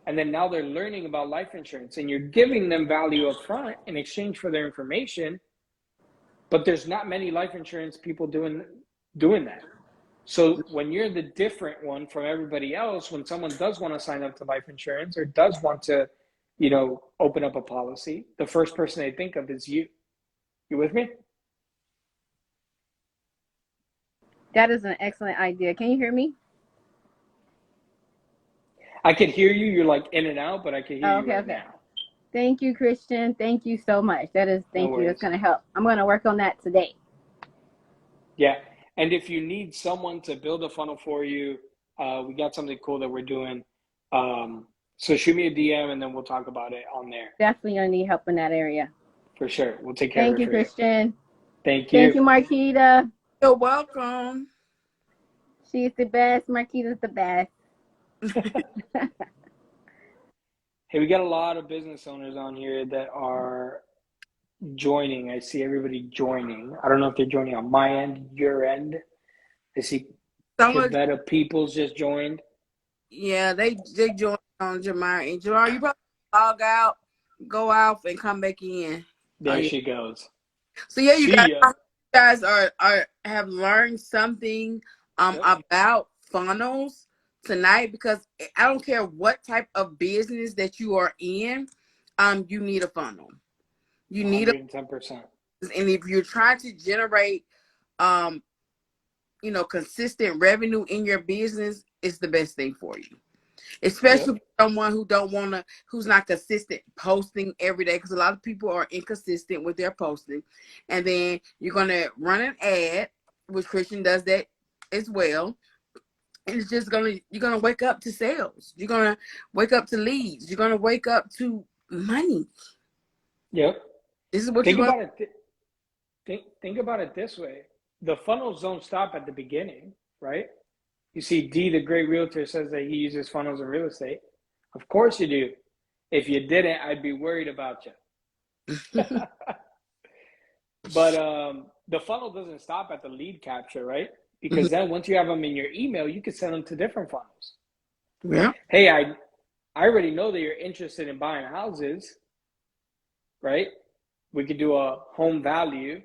And then now they're learning about life insurance, and you're giving them value up front in exchange for their information. But there's not many life insurance people doing that. So when you're the different one from everybody else, when someone does want to sign up to life insurance or does want to, open up a policy, the first person they think of is you. You with me? That is an excellent idea. Can you hear me? I can hear you. You're like in and out, but I can hear you right now. Thank you, Kristian. Thank you so much. Thank you. That's going to help. I'm going to work on that today. Yeah. And if you need someone to build a funnel for you, we got something cool that we're doing. So shoot me a DM and then we'll talk about it on there. Definitely going to need help in that area. For sure. We'll take care of it. Thank you, Kristian. Thank you. Thank you, Marquita. You're welcome. She's the best. Marquita's the best. Hey, we got a lot of business owners on here that are joining. I see everybody joining. I don't know if they're joining on my end, your end. I see Kavetta Peoples just joined. Yeah, they joined on Jamar. And Jamar, you probably log out, go out, and come back in. There she goes. So yeah, you guys have learned something about funnels tonight, because I don't care what type of business that you are in, you need a funnel. You need 110%. And if you're trying to generate consistent revenue in your business, it's the best thing for you. Especially for someone who's not consistent posting every day, because a lot of people are inconsistent with their posting. And then you're gonna run an ad, which Kristian does that as well. And it's just you're gonna wake up to sales. You're gonna wake up to leads. You're gonna wake up to money. Yep. This is what think about it. Think about it this way: the funnels don't stop at the beginning, right? You see, D, the great realtor, says that he uses funnels in real estate. Of course you do. If you didn't, I'd be worried about you. But the funnel doesn't stop at the lead capture, right? Because then once you have them in your email, you can send them to different funnels. Yeah. Hey, I already know that you're interested in buying houses, right? We could do a home value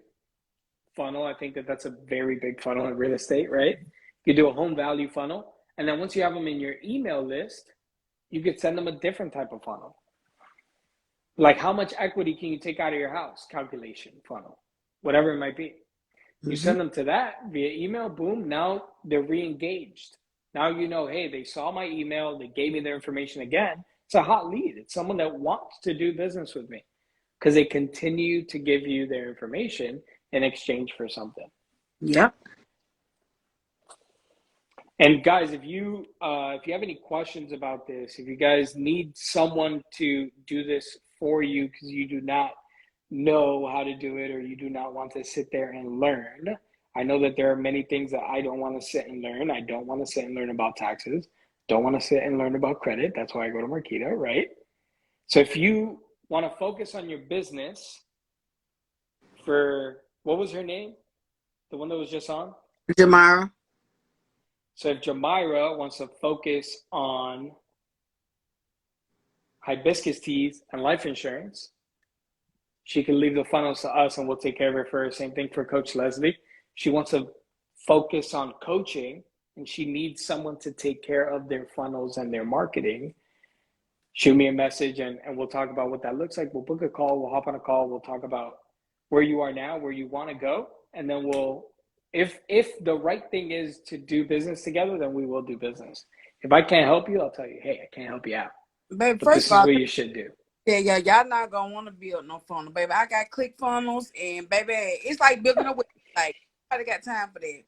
funnel. I think that's a very big funnel in real estate, right? You do a home value funnel. And then once you have them in your email list, you could send them a different type of funnel. Like, how much equity can you take out of your house calculation funnel, whatever it might be. You send them to that via email, boom, now they're re-engaged. Now you know, hey, they saw my email, they gave me their information again. It's a hot lead. It's someone that wants to do business with me because they continue to give you their information in exchange for something. Yep. And guys, if you have any questions about this, if you guys need someone to do this for you because you do not know how to do it or you do not want to sit there and learn, I know that there are many things that I don't want to sit and learn. I don't want to sit and learn about taxes. Don't want to sit and learn about credit. That's why I go to Marquita, right? So if you want to focus on your business for, what was her name? The one that was just on? Jamira. So if Jamira wants to focus on hibiscus teas and life insurance, she can leave the funnels to us and we'll take care of it for her. Same thing for Coach Leslie. She wants to focus on coaching and she needs someone to take care of their funnels and their marketing. Shoot me a message and we'll talk about what that looks like. We'll book a call. We'll hop on a call. We'll talk about where you are now, where you want to go. And then if the right thing is to do business together, then we will do business. If I can't help you, I'll tell you, hey, I can't help you out. Baby, but this is what you should do. Yeah, y'all not gonna want to build no funnel, baby. I got click funnels, and baby, it's like building a website. Nobody got time for that.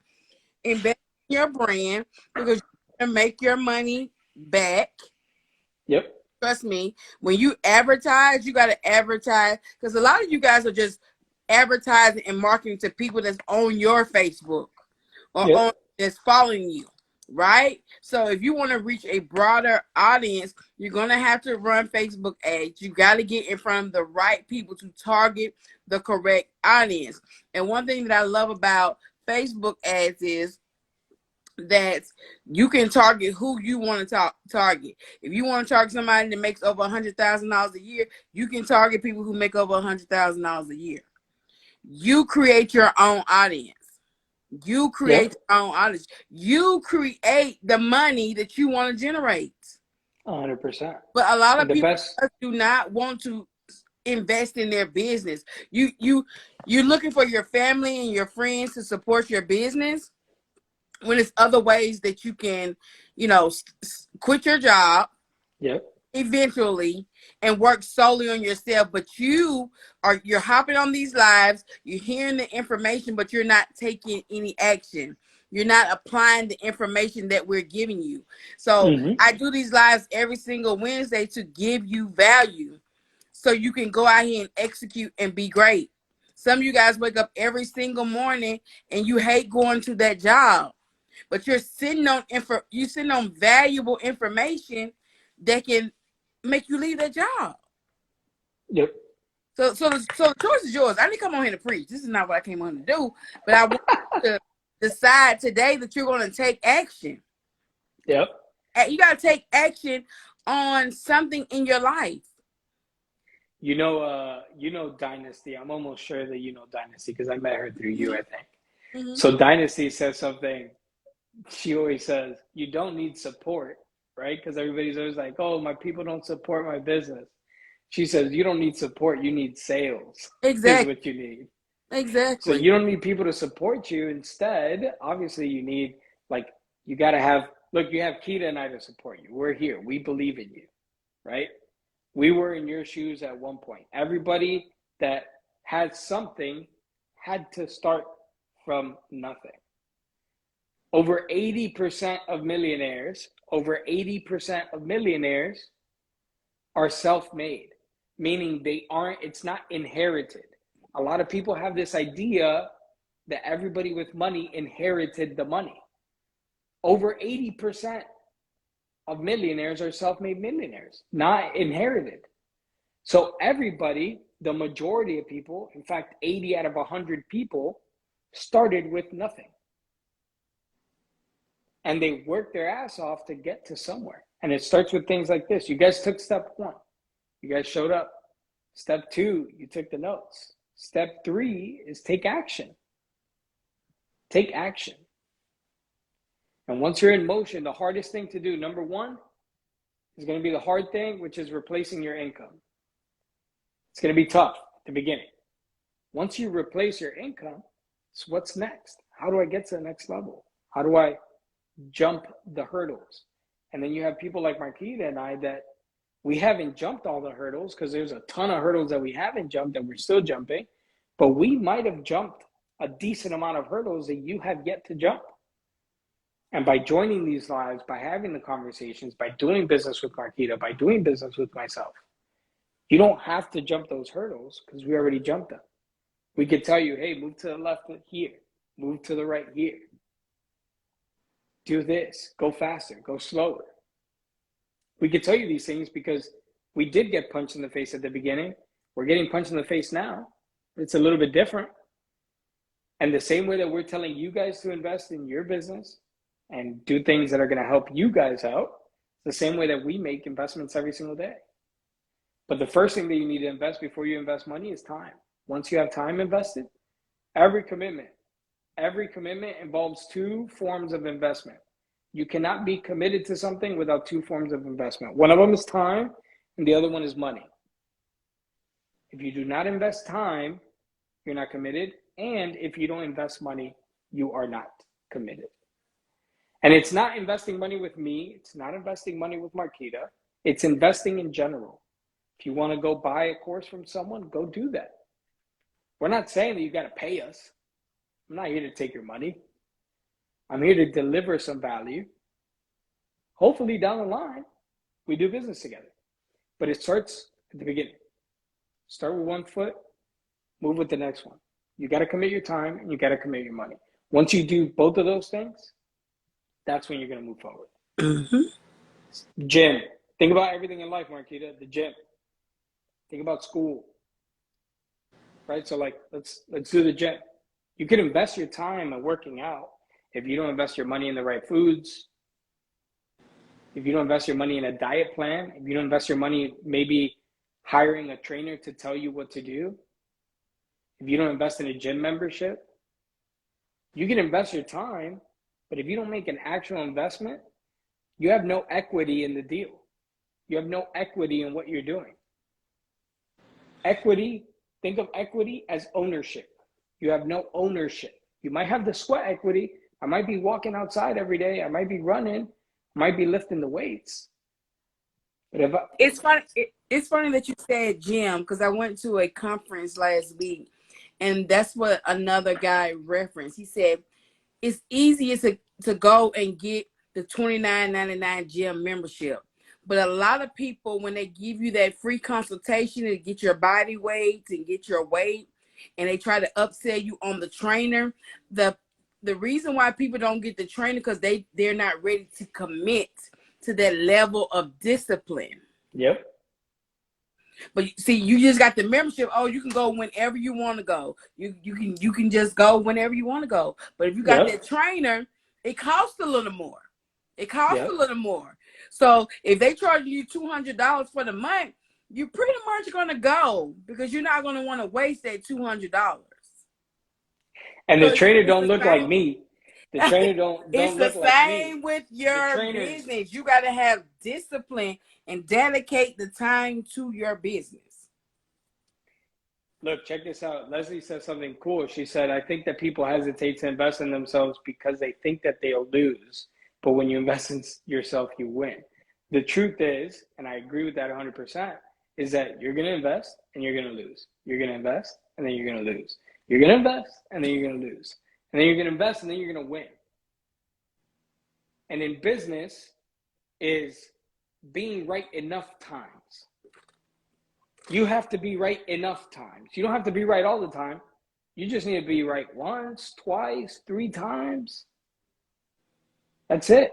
Invest in your brand because you're gonna make your money back. Yep. Trust me. When you advertise, you gotta advertise because a lot of you guys are just advertising and marketing to people that's on your Facebook or that's following you. Right? So if you want to reach a broader audience, you're going to have to run Facebook ads. You got to get in front of the right people to target the correct audience. And one thing that I love about Facebook ads is that you can target who you want to target. If you want to target somebody that makes over $100,000 a year, you can target people who make over $100,000 a year. You create your own audience. You create Yep. your own audience. You create the money that you want to generate. 100%. But a lot And of the people best, do not want to invest in their business. You're looking for your family and your friends to support your business when it's other ways that you can, quit your job yep. eventually and work solely on yourself. But you're hopping on these lives, you're hearing the information, but you're not taking any action. You're not applying the information that we're giving you. So Mm-hmm. I do these lives every single Wednesday to give you value so you can go out here and execute and be great. Some of you guys wake up every single morning and you hate going to that job, but you're sitting on valuable information that can make you leave that job. Yep. So the choice is yours. I didn't come on here to preach. This is not what I came on to do. But I want you to decide today that you're going to take action. Yep. You got to take action on something in your life. You know Dynasty. I'm almost sure that you know Dynasty because I met her through you, I think. Mm-hmm. So Dynasty says something. She always says, "You don't need support, right?" Because everybody's always like, "Oh, my people don't support my business." She says, "You don't need support. You need sales. Is Exactly. what you need." So Exactly. you don't need people to support you. Instead, obviously, you need like you got to have. Look, you have Keita and I to support you. We're here. We believe in you, right? We were in your shoes at one point. Everybody that had something had to start from nothing. Over 80% of millionaires, are self-made, meaning it's not inherited. A lot of people have this idea that everybody with money inherited the money. Over 80% of millionaires are self-made millionaires, not inherited. So everybody, the majority of people, in fact, 80 out of 100 people started with nothing. And they worked their ass off to get to somewhere. And it starts with things like this. You guys took step 1. You guys showed up. Step 2, you took the notes. Step 3 is take action. Take action. And once you're in motion, the hardest thing to do, number 1, is going to be the hard thing, which is replacing your income. It's going to be tough at the beginning. Once you replace your income, so what's next? How do I get to the next level? How do I jump the hurdles? And then you have people like Marquita and I that we haven't jumped all the hurdles because there's a ton of hurdles that we haven't jumped and we're still jumping, but we might have jumped a decent amount of hurdles that you have yet to jump. And by joining these lives, by having the conversations, by doing business with Marquita, by doing business with myself, you don't have to jump those hurdles because we already jumped them. We could tell you, hey, move to the left here, move to the right here. Do this, go faster, go slower. We could tell you these things because we did get punched in the face at the beginning. We're getting punched in the face now. It's a little bit different. And the same way that we're telling you guys to invest in your business and do things that are going to help you guys out, it's the same way that we make investments every single day. But the first thing that you need to invest before you invest money is time. Once you have time invested, every commitment involves 2 forms of investment. You cannot be committed to something without 2 forms of investment. One of them is time, and the other one is money. If you do not invest time, you're not committed. And if you don't invest money, you are not committed. And it's not investing money with me. It's not investing money with Marquita. It's investing in general. If you want to go buy a course from someone, go do that. We're not saying that you got to pay us. I'm not here to take your money. I'm here to deliver some value. Hopefully down the line, we do business together. But it starts at the beginning. Start with one foot, move with the next one. You got to commit your time and you got to commit your money. Once you do both of those things, that's when you're going to move forward. Mm-hmm. Gym. Think about everything in life, Marquita. The gym. Think about school. Right? So like let's do the gym. You could invest your time in working out if you don't invest your money in the right foods, if you don't invest your money in a diet plan, if you don't invest your money maybe hiring a trainer to tell you what to do, if you don't invest in a gym membership, you can invest your time, but if you don't make an actual investment, you have no equity in the deal. You have no equity in what you're doing. Equity, think of equity as ownership. You have no ownership. You might have the sweat equity. I might be walking outside every day. I might be running. I might be lifting the weights. But if it's funny. It's funny that you said gym, because I went to a conference last week, and that's what another guy referenced. He said it's easier to go and get the $29.99 gym membership. But a lot of people, when they give you that free consultation to get your body weight and get your weight, and they try to upsell you on the trainer, the reason why people don't get the trainer, because they're not ready to commit to that level of discipline. Yep. But see, you just got the membership. Oh, you can go whenever you want to go. You can just go whenever you want to go. But if you got that trainer, it costs a little more. It costs a little more. So if they charge you $200 for the month, you're pretty much gonna go, because you're not gonna want to waste that $200. And the trainer don't look like me. The trainer don't it's look the like me. same with your business. You got to have discipline and dedicate the time to your business. Look, check this out. Leslie said something cool. She said, I think that people hesitate to invest in themselves because they think that they'll lose. But when you invest in yourself, you win. The truth is, and I agree with that 100%, is that you're going to invest and you're going to lose. You're going to invest and then you're going to lose. You're going to invest and then you're going to lose. And then you're going to invest and then you're going to win. And in business is being right enough times. You have to be right enough times. You don't have to be right all the time. You just need to be right once, twice, 3 times. That's it.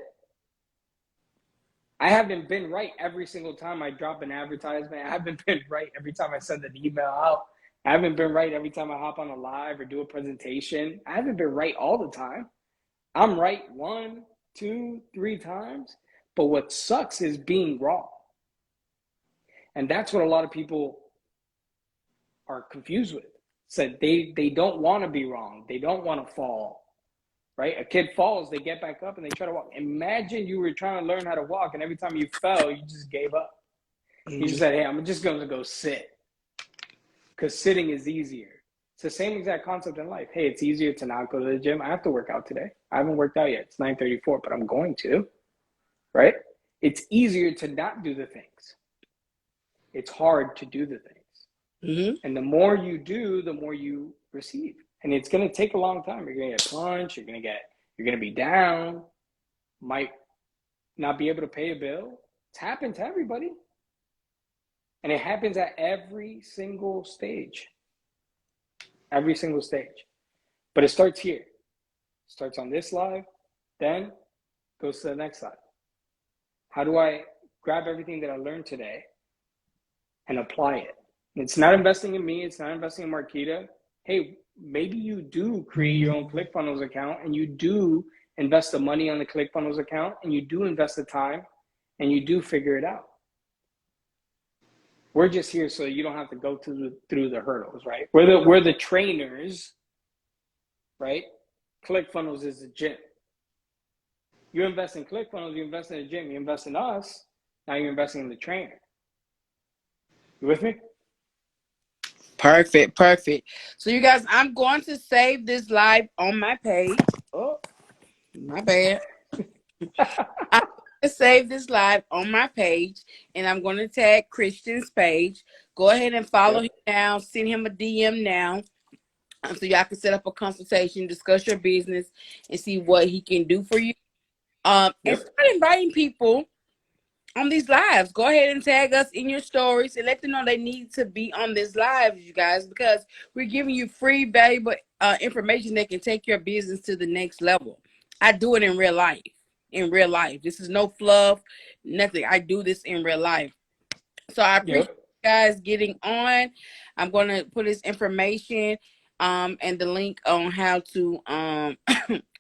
I haven't been right every single time I drop an advertisement. I haven't been right every time I send an email out. I haven't been right every time I hop on a live or do a presentation. I haven't been right all the time. I'm right 1, 2, 3 times. But what sucks is being wrong. And that's what a lot of people are confused with. So they don't want to be wrong. They don't want to fall, right? A kid falls, they get back up and they try to walk. Imagine you were trying to learn how to walk and every time you fell, you just gave up. You just said, hey, I'm just going to go sit, because sitting is easier. It's the same exact concept in life. Hey, it's easier to not go to the gym. I have to work out today. I haven't worked out yet. It's 9:34, but I'm going to, right? It's easier to not do the things. It's hard to do the things. Mm-hmm. And the more you do, the more you receive. And it's going to take a long time. You're going to get punched. You're going to be down. Might not be able to pay a bill. It's happened to everybody. And it happens at every single stage. Every single stage. But it starts here. It starts on this live, then goes to the next live. How do I grab everything that I learned today and apply it? It's not investing in me. It's not investing in Marquita. Hey, maybe you do create your own ClickFunnels account and you do invest the money on the ClickFunnels account and you do invest the time and you do figure it out. We're just here so you don't have to go through the hurdles, right? We're the trainers, right? ClickFunnels is the gym. You invest in ClickFunnels, you invest in the gym, you invest in us, now you're investing in the trainer. You with me? Perfect. So you guys, I'm going to save this live on my page. Oh, my bad. I'm going to save this live on my page, and I'm going to tag Kristian's page. Go ahead and follow him now. Send him a DM now, so y'all can set up a consultation, discuss your business, and see what he can do for you. And start inviting people on these lives. Go ahead and tag us in your stories and let them know they need to be on this live, you guys, because we're giving you free, valuable information that can take your business to the next level. I do it in real life. This is no fluff, nothing. I do this in real life. So I appreciate you guys getting on. I'm going to put this information and the link on how to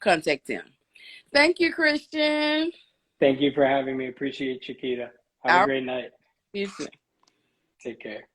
contact him. Thank you, Kristian. Thank you for having me. Appreciate you, Chiquita. Have a All right, great night. you too. Take care.